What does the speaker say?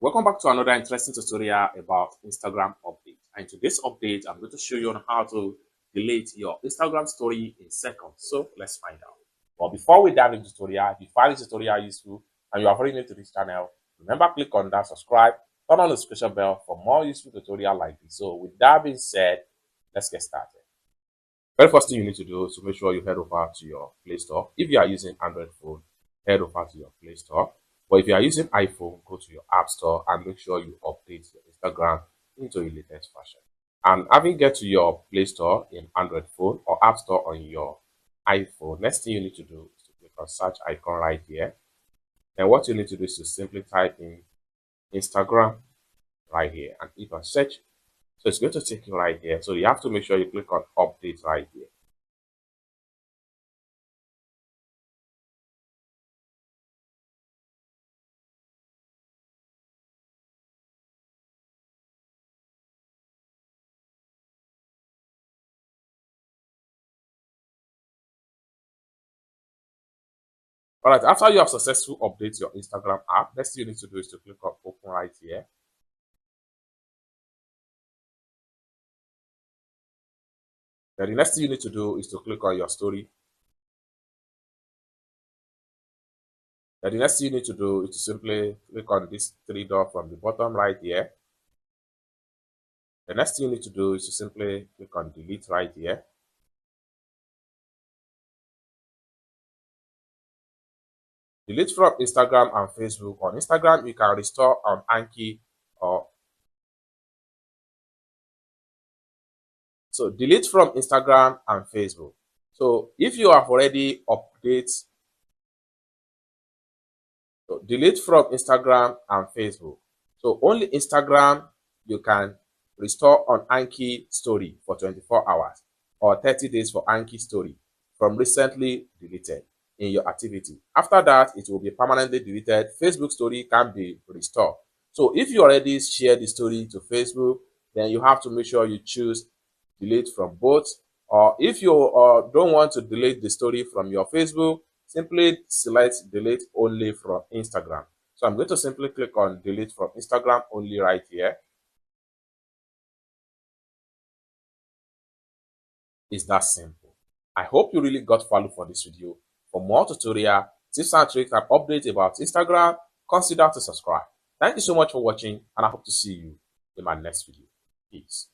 Welcome back to another interesting tutorial about Instagram update. And in today's update, I'm going to show you on how to delete your Instagram story in seconds. So let's find out. But before we dive into the tutorial, if you find this tutorial useful and you are very new to this channel, remember click on that subscribe, turn on the notification bell for more useful tutorial like this. So with that being said, let's get started. Very first thing you need to do is to make sure you head over to your Play Store. If you are using Android phone, head over to your Play Store. But if you are using iPhone, go to your App Store and make sure you update your Instagram into a latest version. And having get to your Play Store in Android phone or App Store on your iPhone, next thing you need to do is to click on search icon right here. And what you need to do is to simply type in Instagram right here and click on search. So it's going to take you right here. So you have to make sure you click on update right here. All right, after you have successfully updated your Instagram app, next thing you need to do is to click on open right here. Then the next thing you need to do is to click on your story. Then the next thing you need to do is to simply click on this three dot from the bottom right here. The next thing you need to do is to simply click on delete right here. Delete from Instagram and Facebook. On Instagram, you can restore on Anki or so delete from Instagram and Facebook. So if you have already updated, so delete from Instagram and Facebook. So only Instagram you can restore on Anki story for 24 hours or 30 days for Anki story from recently deleted in your activity. After that, it will be permanently deleted. Facebook story can be restored. So if you already share the story to Facebook, then you have to make sure you choose delete from both. Or if you don't want to delete the story from your Facebook, simply select delete only from Instagram. So I'm going to simply click on delete from Instagram only right here. It's that simple. I hope you really got value for this video. For more tutorial, tips and tricks and updates about Instagram, consider to subscribe. Thank you so much for watching and I hope to see you in my next video. Peace.